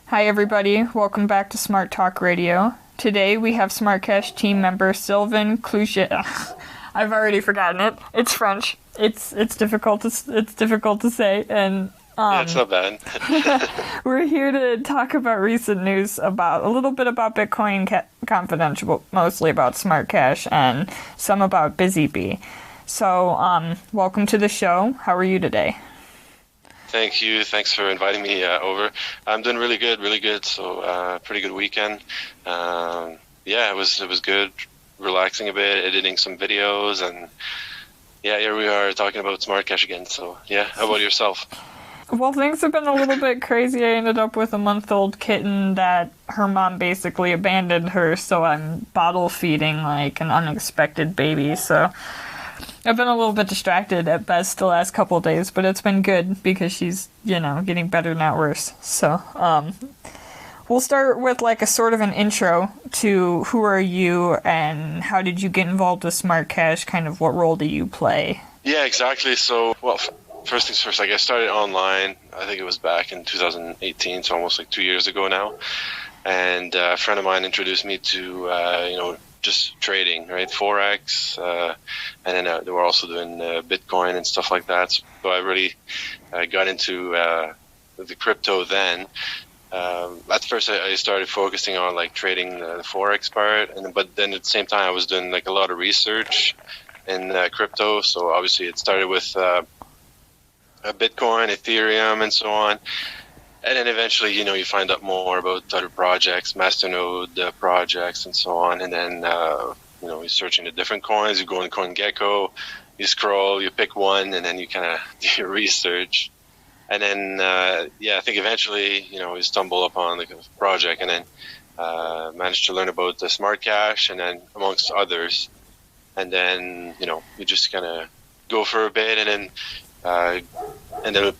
Hi everybody, welcome back to Smart Talk Radio. Today we have SmartCash team member Sylvain Cloutier. I've already forgotten it. It's French. It's difficult to say, and yeah, it's not bad. we're here to talk about recent news about a little bit about Bitcoin Confidential, mostly about SmartCash and some about BusyBee. So, welcome to the show. How are you today? Thank you. Thanks for inviting me over. I'm doing really good. So, pretty good weekend. Yeah, it was good. Relaxing a bit, editing some videos, and yeah, here we are talking about SmartCash again. So, yeah, how about yourself? Well, things have been a little bit crazy. I ended up with a month-old kitten that her mom basically abandoned her, so I'm bottle feeding like an unexpected baby. So I've been a little bit distracted at best the last couple of days, but it's been good because she's, getting better, not worse. So, we'll start with like a sort of an intro to who are you and how did you get involved with SmartCash? Kind of what role do you play? Yeah, exactly. So, well, first things first, I started online, I think it was back in 2018, so almost like 2 years ago now. And a friend of mine introduced me to, just trading, right? Forex, and then they were also doing Bitcoin and stuff like that. So I really got into the crypto then. At first, I started focusing on like trading the Forex part, but then at the same time, I was doing like a lot of research in crypto. So obviously, it started with Bitcoin, Ethereum, and so on. And then eventually, you find out more about other projects, masternode projects, and so on. And then, you're searching the different coins. You go on CoinGecko, you scroll, you pick one, and then you kind of do your research. And then, I think eventually, you stumble upon the project, and then managed to learn about the SmartCash, and then amongst others. And then, you just kind of go for a bit, and then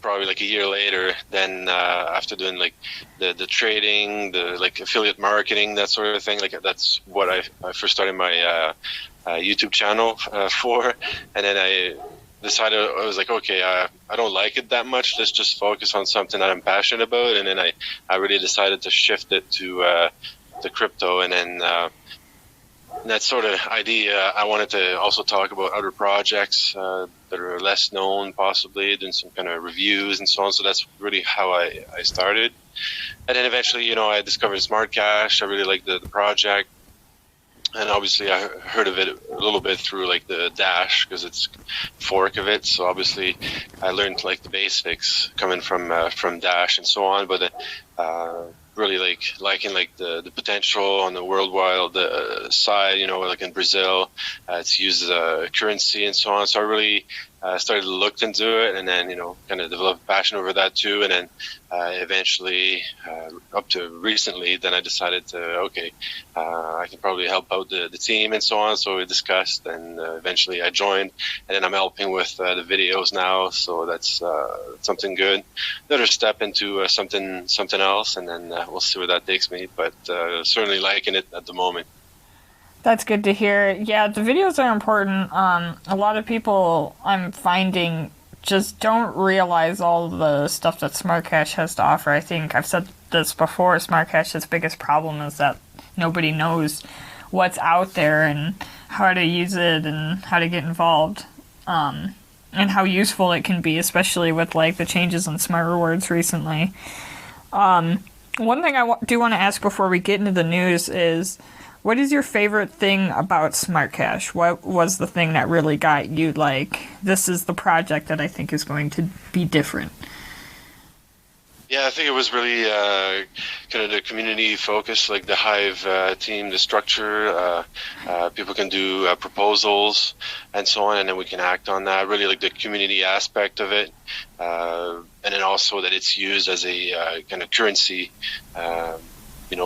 probably like a year later, then after doing like the trading, the like affiliate marketing, that sort of thing, like that's what I first started my YouTube channel for. And then I decided, I was like, okay, I don't like it that much. Let's just focus on something that I'm passionate about. And then I really decided to shift it to the crypto. And then that sort of idea, I wanted to also talk about other projects that are less known, possibly, doing some kind of reviews and so on. So that's really how I started. And then eventually, I discovered SmartCash. I really liked the project. And obviously, I heard of it a little bit through like the Dash, because it's a fork of it. So obviously, I learned like the basics coming from Dash and so on. But really liking like the potential on the worldwide side, like in Brazil, it's used as a currency and so on. So I really started to look into it, and then kind of developed passion over that too. And then eventually, up to recently, then I decided to I can probably help out the team and so on. So we discussed, and eventually I joined, and then I'm helping with the videos now. So that's something good. Another step into something else, and then we'll see where that takes me. But certainly liking it at the moment. That's good to hear. Yeah, the videos are important. A lot of people I'm finding just don't realize all the stuff that SmartCash has to offer. I think I've said this before, SmartCash's biggest problem is that nobody knows what's out there and how to use it and how to get involved. And how useful it can be, especially with like the changes in Smart Rewards recently. One thing I do want to ask before we get into the news is, what is your favorite thing about SmartCash? What was the thing that really got you like, this is the project that I think is going to be different? Yeah, I think it was really kind of the community focus, like the Hive team, the structure. People can do proposals and so on, and then we can act on that. Really like the community aspect of it. And then also that it's used as a kind of currency,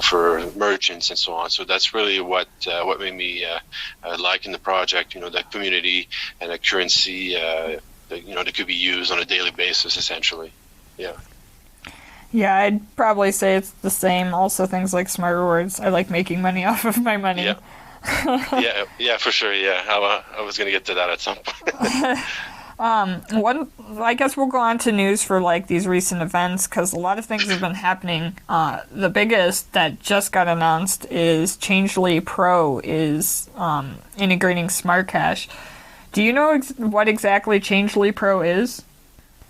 for merchants and so on. So that's really what made me like in the project, that community and a currency, that could be used on a daily basis, essentially. Yeah. Yeah, I'd probably say it's the same. Also, things like Smart Rewards. I like making money off of my money. Yeah, yeah, for sure. Yeah, I was going to get to that at some point. I guess we'll go on to news for like these recent events because a lot of things have been happening. The biggest that just got announced is Changelly Pro is integrating SmartCash. Do you know what exactly Changelly Pro is?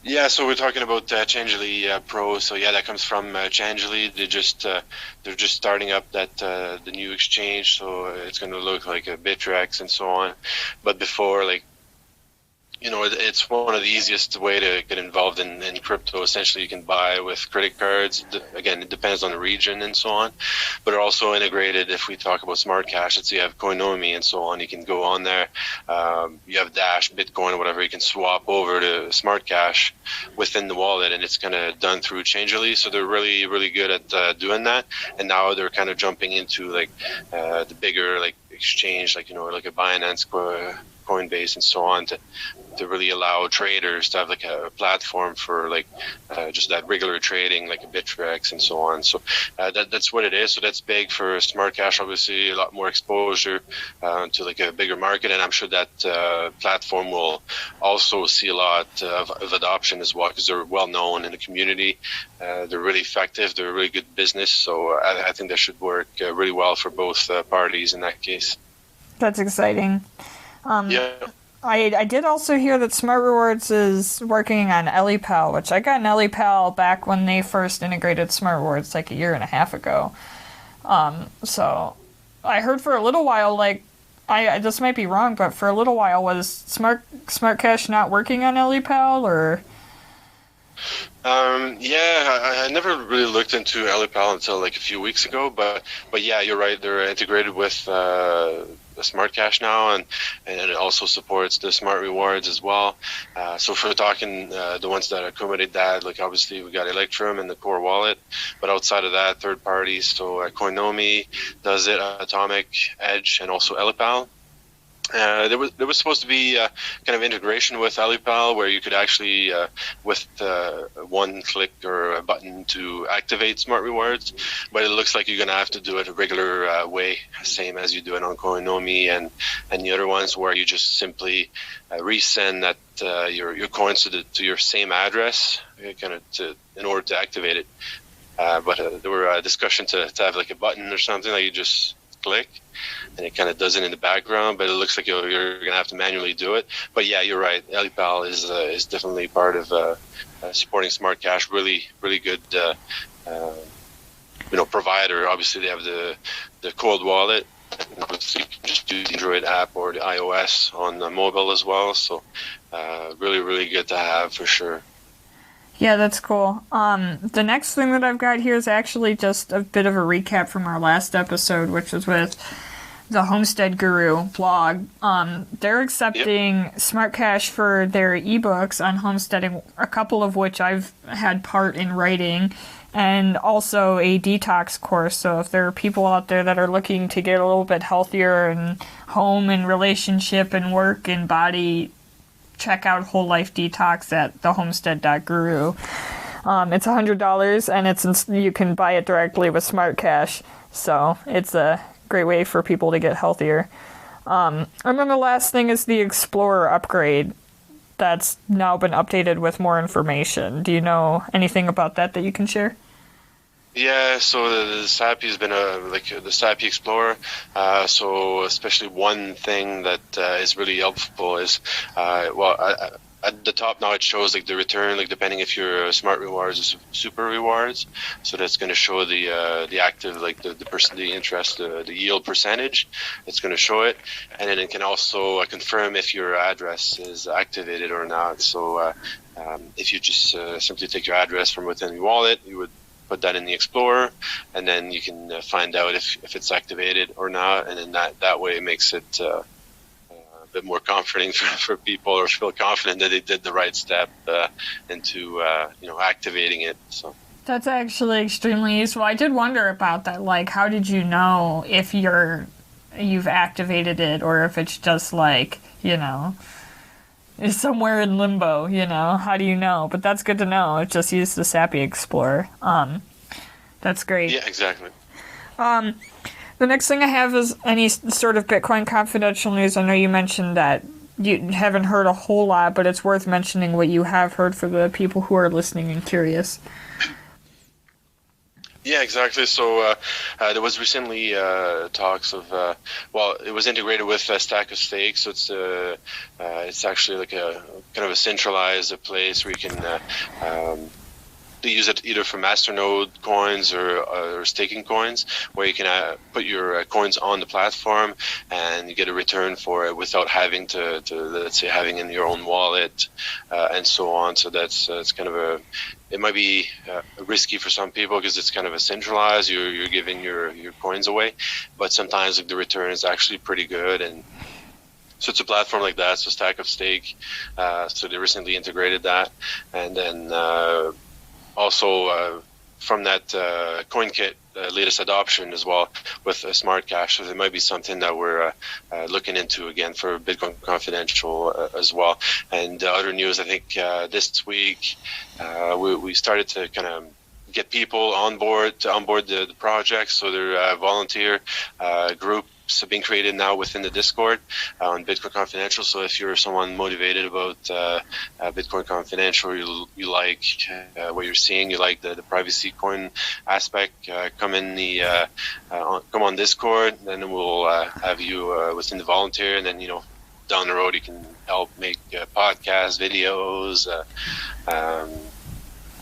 Yeah, so we're talking about Changelly Pro. So yeah, that comes from Changelly. They're just starting up the new exchange, so it's going to look like a Bittrex and so on. But before, like, it's one of the easiest way to get involved in crypto. Essentially, you can buy with credit cards. Again, it depends on the region and so on. But they're also integrated. If we talk about SmartCash, let's say you have Koinomi and so on, you can go on there. You have Dash, Bitcoin, or whatever. You can swap over to SmartCash within the wallet, and it's kind of done through Changelly. So they're really, really good at doing that. And now they're kind of jumping into like the bigger like exchange, like like a Binance, Coinbase, and so on, to really allow traders to have like a platform for like just that regular trading, like a Bittrex and so on. So that's what it is. So that's big for SmartCash. Obviously, a lot more exposure to like a bigger market, and I'm sure that platform will also see a lot of adoption as well because they're well known in the community. They're really effective. They're a really good business. So I think that should work really well for both parties in that case. That's exciting. Yeah. I did also hear that Smart Rewards is working on Ellipal, which I got an Ellipal back when they first integrated Smart Rewards like a year and a half ago. So I heard for a little while, like, I this might be wrong, but for a little while was SmartCash not working on Ellipal, or? I never really looked into Ellipal until like a few weeks ago, but yeah, you're right. They're integrated with the SmartCash now, and it also supports the Smart Rewards as well. So if we're talking the ones that accommodate that, like obviously we got Electrum and the core wallet, but outside of that, third parties, so Koinomi does it, Atomic, Edge, and also Ellipal. There was supposed to be kind of integration with Ellipal where you could actually, with one click or a button to activate Smart Rewards, but it looks like you're going to have to do it a regular way, same as you do it on Koinomi and the other ones, where you just simply resend that your coins to your same address, in order to activate it. But there were a discussion to have like a button or something that you just click, and it kind of does it in the background, but it looks like you're going to have to manually do it. But yeah, you're right. Ellipal is definitely part of supporting SmartCash. Really, really good, provider. Obviously, they have the cold wallet. And obviously, you can just do the Android app or the iOS on the mobile as well. So, really, really good to have for sure. Yeah, that's cool. The next thing that I've got here is actually just a bit of a recap from our last episode, which was with the Homestead Guru blog. They're accepting SmartCash for their ebooks on homesteading, a couple of which I've had part in writing, and also a detox course. So if there are people out there that are looking to get a little bit healthier in home and relationship and work and body, check out Whole Life Detox at thehomestead.guru. It's $100, and you can buy it directly with SmartCash, so it's a great way for people to get healthier. And then the last thing is the Explorer Upgrade that's now been updated with more information. Do you know anything about that you can share? Yeah, so the SAPI has been the SAPI Explorer. So especially one thing that is really helpful is, at the top now it shows like the return, like depending if you're Smart Rewards or Super Rewards. So that's going to show the active, like the interest, the yield percentage. It's going to show it, and then it can also confirm if your address is activated or not. So if you just simply take your address from within your wallet, you would put that in the Explorer, and then you can find out if it's activated or not, and then that way it makes it a bit more comforting for people, or feel confident that they did the right step into activating it. So that's actually extremely useful. I did wonder about that. Like, how did you know if you've activated it, or if it's just like, is somewhere in limbo, how do you know? But that's good to know. Just use the SAPI Explorer. That's great. Yeah, exactly. The next thing I have is any sort of Bitcoin confidential news. I know you mentioned that you haven't heard a whole lot, but it's worth mentioning what you have heard for the people who are listening and curious. Yeah, exactly. So there was recently talks of, it was integrated with Stack of Stake, so it's actually like a kind of a centralized place where you can they use it either for masternode coins or staking coins, where you can put your coins on the platform and you get a return for it without having to let's say, having in your own wallet and so on. So that's it's kind of it might be risky for some people because it's kind of a centralized. You're giving your coins away, but sometimes like, the return is actually pretty good. And so it's a platform like that. So Stack of Stake. So they recently integrated that, and then. Also, from that CoinKit latest adoption as well with SmartCash, so there might be something that we're looking into again for Bitcoin Confidential as well. And other news, I think this week we started to kind of get people on board the project. So there are volunteer groups have been created now within the Discord on Bitcoin Confidential. So if you're someone motivated about Bitcoin Confidential, you like what you're seeing, you like the privacy coin aspect, come on Discord, then we'll have you within the volunteer, and then down the road you can help make podcasts, videos.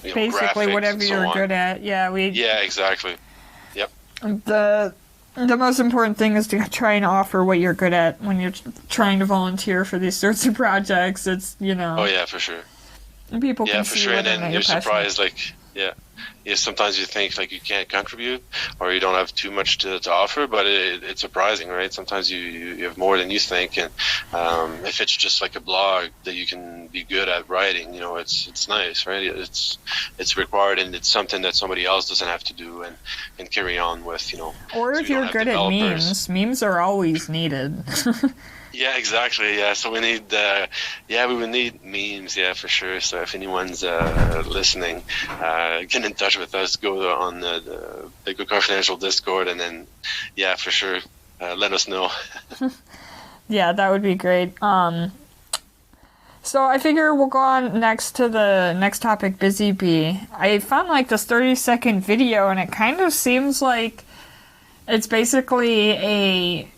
Basically, whatever you're good at. Yeah, exactly. Yep. The most important thing is to try and offer what you're good at when you're trying to volunteer for these sorts of projects. It's Oh yeah, for sure. People can for see sure. And whether or then not you're passionate. surprised, sometimes you think like you can't contribute or you don't have too much to offer, but it's surprising, right? Sometimes you have more than you think, and if it's just like a blog that you can be good at writing, it's nice, right? It's required, and it's something that somebody else doesn't have to do and carry on with, Or so if you're good at memes are always needed. Yeah, exactly. Yeah, so we need, we would need memes. Yeah, for sure. So if anyone's listening, get in touch with us. Go on the Bitcoin Confidential Discord, and then, yeah, for sure, let us know. Yeah, that would be great. So I figure we'll go on next to the next topic, Busy Bee. I found like this 30-second video, and it kind of seems like it's basically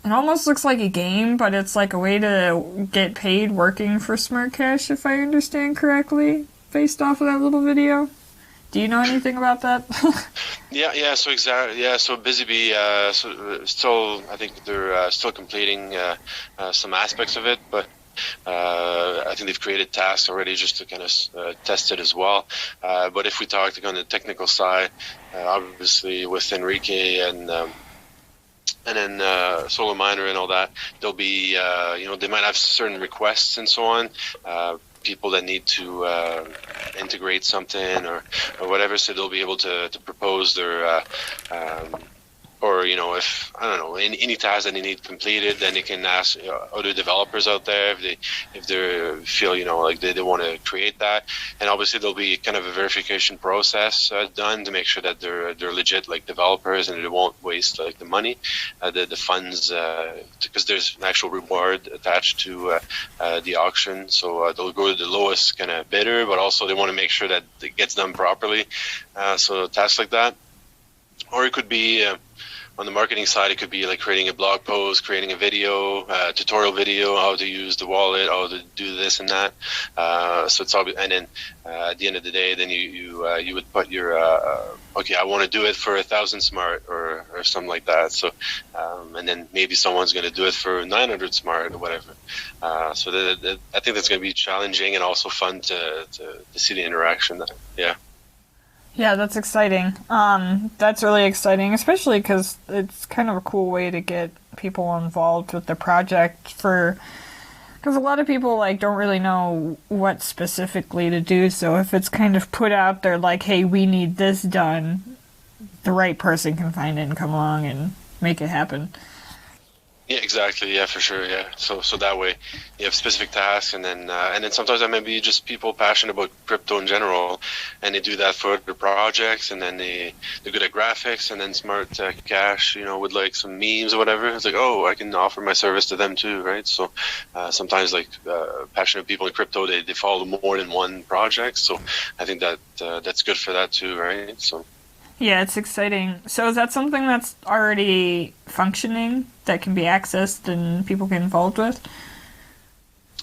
it almost looks like a game, but it's like a way to get paid working for SmartCash, if I understand correctly, based off of that little video. Do you know anything about that? Yeah. So exactly. Yeah. So Busy Bee. Still, I think they're still completing some aspects of it, but I think they've created tasks already just to kind of test it as well. But if we talk on the technical side, obviously with Enrique and then Solo Miner and all that, there'll be they might have certain requests and so on. People that need to integrate something or whatever, so they'll be able to propose their or if I don't know any task that they need completed, then they can ask other developers out there if they feel like they want to create that. And obviously there'll be kind of a verification process done to make sure that they're legit like developers and they won't waste like the money, the funds, because there's an actual reward attached to the auction. So they'll go to the lowest kind of bidder, but also they want to make sure that it gets done properly. So tasks like that, or it could be. On the marketing side, it could be like creating a blog post, creating a video, tutorial video, how to use the wallet, how to do this and that. So it's all, and then at the end of the day, then you would put your okay, I want to do it for 1,000 smart or something like that. So and then maybe someone's going to do it for 900 smart or whatever. So I think that's going to be challenging and also fun to see the interaction there. Yeah. Yeah, that's exciting. That's really exciting, especially because it's kind of a cool way to get people involved with the project because a lot of people don't really know what specifically to do. So if it's kind of put out there like, hey, we need this done, the right person can find it and come along and make it happen. Yeah, exactly. Yeah, for sure. Yeah. So that way you have specific tasks, and then sometimes that may be just people passionate about crypto in general, and they do that for their projects, and then they're good at graphics, and then Smart Cash, with like some memes or whatever. It's like, oh, I can offer my service to them too, right? So sometimes like passionate people in crypto, they follow more than one project. So I think that that's good for that too, right? So. Yeah, it's exciting. So is that something that's already functioning that can be accessed and people get involved with?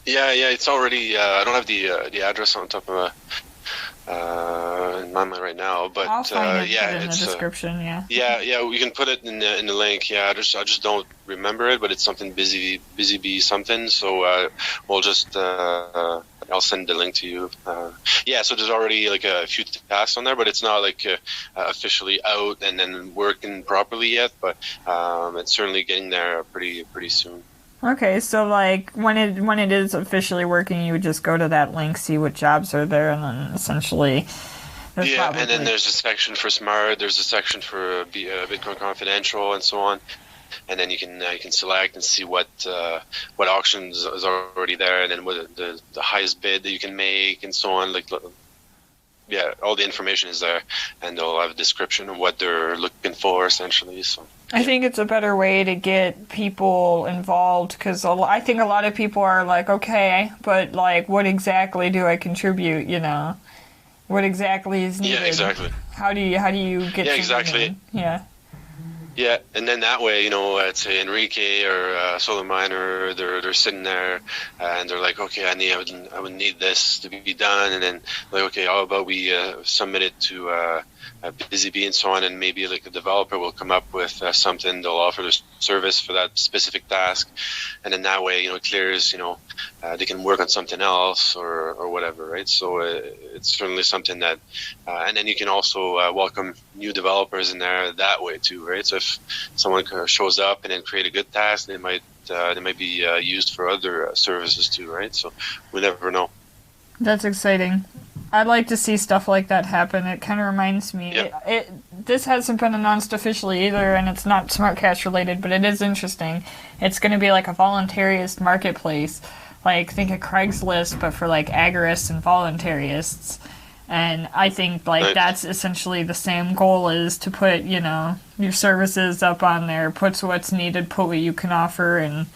Yeah, it's already. I don't have the address on top of in my mind right now, but I'll find it yeah, put it in the it's description. Yeah. yeah. We can put it in the link. Yeah, I just don't remember it, but it's something busy bee something. So we'll just I'll send the link to you. Yeah, so there's already like a few tasks on there, but it's not like officially out and then working properly yet. But it's certainly getting there pretty soon. Okay, so like when it is officially working, you would just go to that link, see what jobs are there, and then essentially. Yeah, and then there's a section for Smart. There's a section for Bitcoin Confidential and so on. And then you can select and see what auctions is already there, and then what the highest bid that you can make, and so on. Like, yeah, all the information is there, and they'll have a description of what they're looking for, essentially. So I think it's a better way to get people involved, because I think a lot of people are like, okay, but like, what exactly do I contribute? What exactly is needed? Yeah, exactly. How do you get? Yeah, exactly. In? Yeah. Yeah, and then that way, let's say Enrique or Solar Miner, they're sitting there and they're like, okay, I would need this to be done, and then like, okay, how about we submit it to Busy Bee and so on, and maybe like a developer will come up with something, they'll offer their service for that specific task, and then that way, it clears, they can work on something else or whatever, right? So it's certainly something that, and then you can also welcome new developers in there that way too, right? So if someone shows up and then create a good task, they might be used for other services too, right? So we never know. That's exciting. I'd like to see stuff like that happen. It kind of reminds me. Yeah. This hasn't been announced officially either, and it's not SmartCash related, but it is interesting. It's going to be like a voluntarist marketplace. Like, think of Craigslist, but for like agorists and voluntarists. And I think like that's essentially the same goal, is to put, your services up on there, put what's needed, put what you can offer, and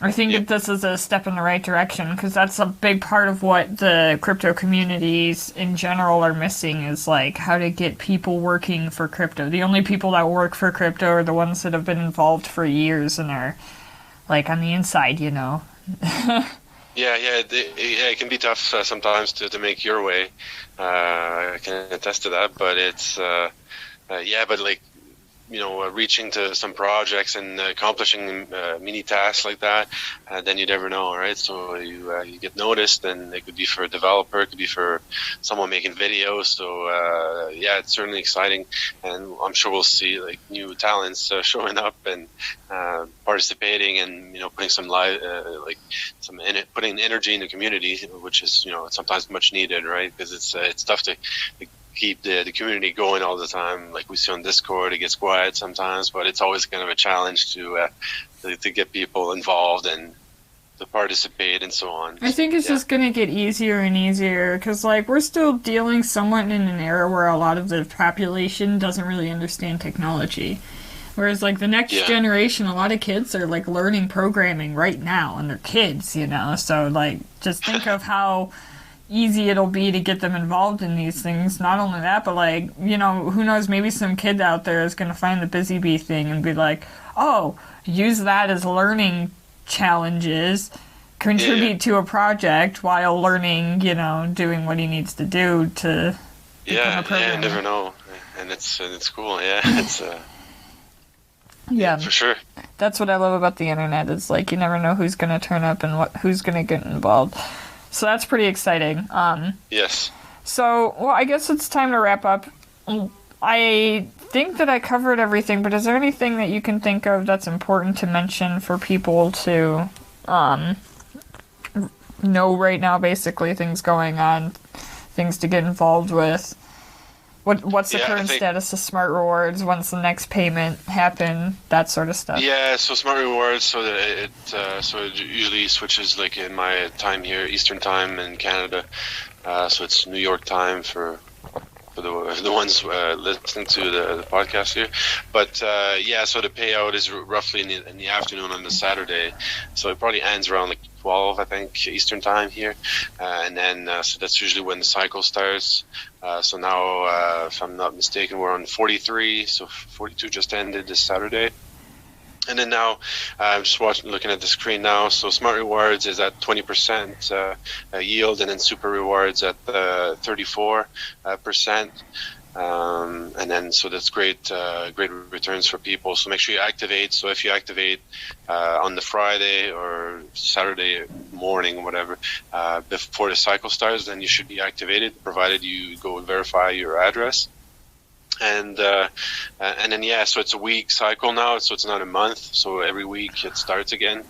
I think that this is a step in the right direction, because that's a big part of what the crypto communities in general are missing, is like how to get people working for crypto. The only people that work for crypto are the ones that have been involved for years and are like on the inside, Yeah, it can be tough sometimes to make your way. I can attest to that, but it's but like, reaching to some projects and accomplishing mini tasks like that, then you never know, right? So you get noticed, and it could be for a developer, it could be for someone making videos. So it's certainly exciting, and I'm sure we'll see like new talents showing up and participating, and putting some putting energy in the community, which is sometimes much needed, right? Because it's tough to keep the community going all the time. Like we see on Discord, it gets quiet sometimes, but it's always kind of a challenge to get people involved and to participate and so on. I think it's just going to get easier and easier, because like we're still dealing somewhat in an era where a lot of the population doesn't really understand technology. Whereas like the next generation, a lot of kids are like learning programming right now, and they're kids, so like just think of how easy it'll be to get them involved in these things. Not only that, but like, who knows, maybe some kid out there is going to find the Busy Bee thing and be like, oh, use that as learning challenges, contribute to a project while learning, doing what he needs to do to become a programmer. You never know. And it's cool. It's for sure. That's what I love about the internet, is like you never know who's going to turn up and who's going to get involved. So that's pretty exciting. Yes. So, well, I guess it's time to wrap up. I think that I covered everything, but is there anything that you can think of that's important to mention for people to know right now, basically, things going on, things to get involved with? What's the current status of Smart Rewards? When's the next payment happen? That sort of stuff. Yeah, so Smart Rewards, so that it usually switches like in my time here, Eastern time in Canada. So it's New York time for the ones listening to the podcast here. But so the payout is roughly in the afternoon on the Saturday. So it probably ends around like 12, I think, Eastern time here. And then so that's usually when the cycle starts. So now, if I'm not mistaken, we're on 43. So 42 just ended this Saturday. And then now, I'm just looking at the screen now. So Smart Rewards is at 20% yield, and then Super Rewards at 34%. And then, so that's great returns for people. So make sure you activate. So if you activate on the Friday or Saturday morning, whatever, before the cycle starts, then you should be activated, provided you go verify your address. And then so it's a week cycle now, so it's not a month. So every week it starts again.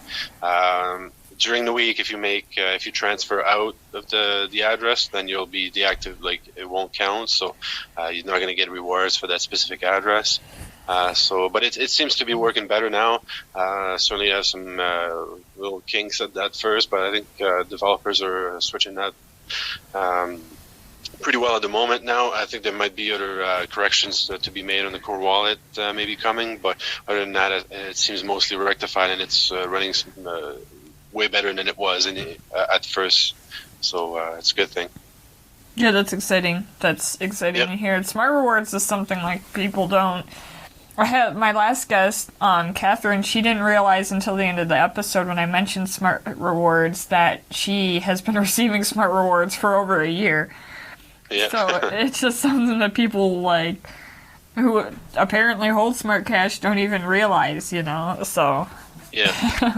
During the week, if you transfer out of the address, then you'll be deactive. Like, it won't count. So you're not going to get rewards for that specific address. But it seems to be working better now. Certainly have some little kinks at that first, but I think developers are switching that pretty well at the moment now. I think there might be other corrections to be made on the core wallet maybe coming, but other than that, it seems mostly rectified, and it's running way better than it was at first. So it's a good thing. Yeah, that's exciting. That's exciting to hear. Smart Rewards is something like people don't... I had my last guest, Catherine, she didn't realize until the end of the episode when I mentioned Smart Rewards that she has been receiving Smart Rewards for over a year. Yeah. So it's just something that people like who apparently hold Smart Cash don't even realize, so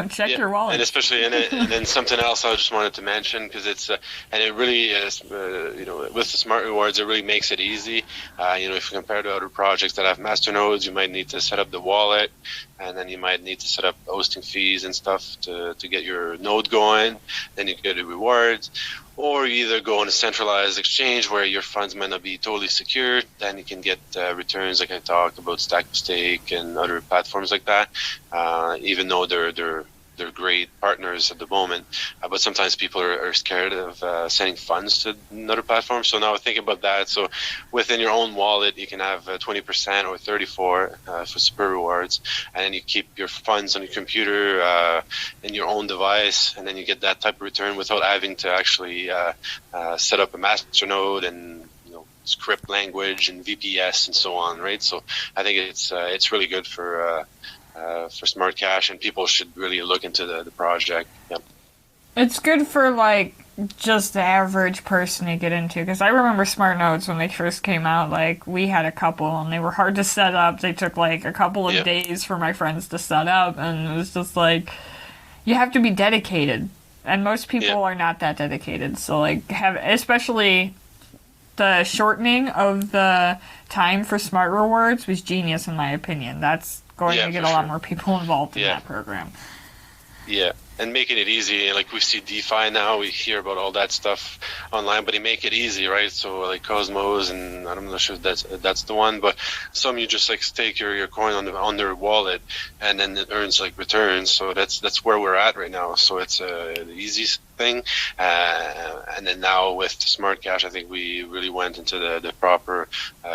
check your wallet. And especially and then something else I just wanted to mention, because it's and it really is with the Smart Rewards, it really makes it easy. If you compare to other projects that have master nodes, you might need to set up the wallet, and then you might need to set up hosting fees and stuff to get your node going. Then you get the rewards. Or you either go on a centralized exchange where your funds might not be totally secure. Then you can get returns, like I talked about, Stack of Stake and other platforms like that. Even though they're great partners at the moment, but sometimes people are scared of sending funds to another platform. So now think about that. So within your own wallet, you can have 20% or 34% for Super Rewards, and then you keep your funds on your computer in your own device, and then you get that type of return without having to actually set up a master node and script language and VPS and so on, right? So I think it's really good for Smart Cash, and people should really look into the project. Yep. It's good for like just the average person to get into, because I remember Smart Nodes when they first came out. Like, we had a couple and they were hard to set up. They took like a couple of days for my friends to set up, and it was just like, you have to be dedicated, and most people are not that dedicated. So like, especially the shortening of the time for Smart Rewards was genius in my opinion. That's going to get a lot more people involved in that program. Yeah, and making it easy. Like, we see DeFi now, we hear about all that stuff online, but they make it easy, right? So like Cosmos, and I'm not sure that's the one, but some you just like stake your coin on their wallet, and then it earns like returns. So that's where we're at right now. So it's the easiest thing. And then now with the Smart Cash, I think we really went into the proper,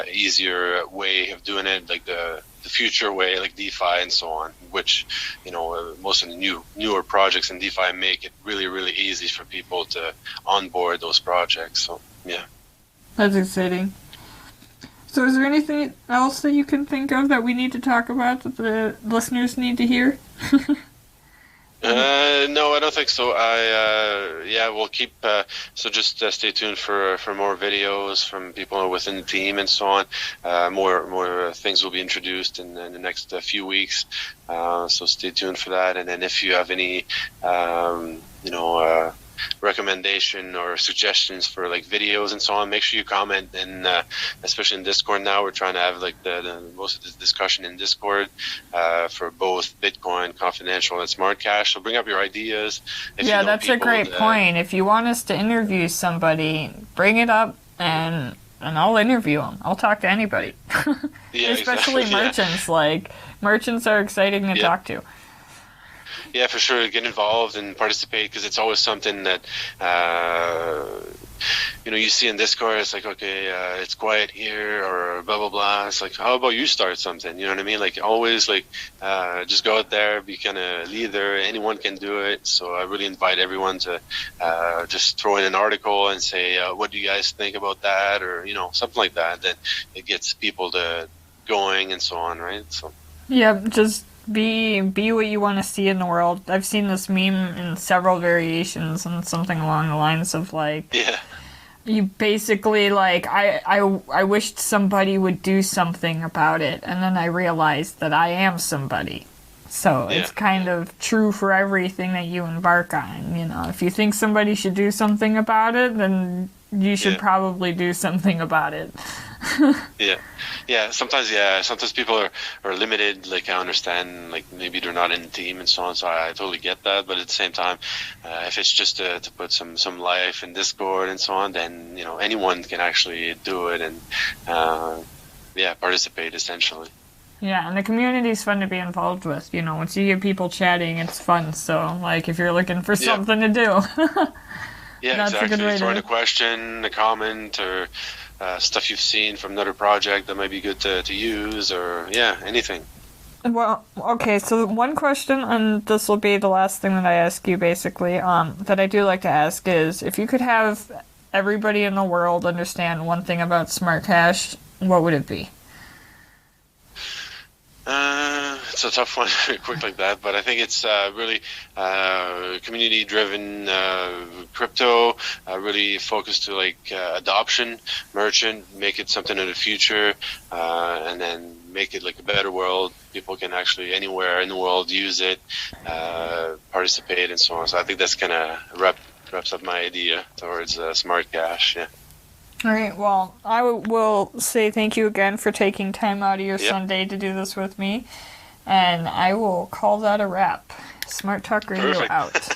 easier way of doing it, like the future way, like DeFi and so on, which most of the newer projects in DeFi make it really, really easy for people to onboard those projects. So that's exciting. So is there anything else that you can think of that we need to talk about that the listeners need to hear? No, I don't think so. We'll keep. So just stay tuned for more videos from people within the team and so on. More things will be introduced in the next few weeks. So stay tuned for that. And then if you have any, recommendation or suggestions for like videos and so on, make sure you comment. And especially in Discord now, we're trying to have like the most of this discussion in Discord for both Bitcoin Confidential and Smart Cash. So bring up your ideas. That's a great point. If you want us to interview somebody, bring it up and and I'll interview them. I'll talk to anybody. Yeah, Especially exactly. merchants. Like, merchants are exciting to talk to. Yeah, for sure. Get involved and participate, because it's always something that you see in Discord. It's like, okay, it's quiet here, or blah blah blah. It's like, how about you start something? You know what I mean? Like, always, like, just go out there, be kind of leader. Anyone can do it. So I really invite everyone to just throw in an article and say, what do you guys think about that, or something like that. That it gets people to going and so on, right? So Yeah, just be what you want to see in the world. I've seen this meme in several variations and something along the lines of like, yeah. you basically like, I wished somebody would do something about it, and then I realized that I am somebody. So it's kind of true for everything that you embark on. If you think somebody should do something about it, then you should probably do something about it. Sometimes people are limited. Like, I understand, like, maybe they're not in the team and so on, so I totally get that. But at the same time, if it's just to put some life in Discord and so on, then anyone can actually do it and participate, essentially. Yeah, and the community's fun to be involved with. Once you get people chatting, it's fun. So, like, if you're looking for something to do. Yeah, That's exactly. a good way Throw in to... a question, a comment, or stuff you've seen from another project that might be good to use, or anything. Well, okay, so one question, and this will be the last thing that I ask you, basically, that I do like to ask is, if you could have everybody in the world understand one thing about SmartCash, what would it be? It's a tough one, quick like that, but I think it's really community-driven crypto, really focused to like adoption, merchant, make it something in the future, and then make it like a better world. People can actually anywhere in the world use it, participate, and so on. So I think that's kind of wraps up my idea towards SmartCash. Yeah. All right, well, I will say thank you again for taking time out of your Sunday to do this with me, and I will call that a wrap. Smart Talk Radio out.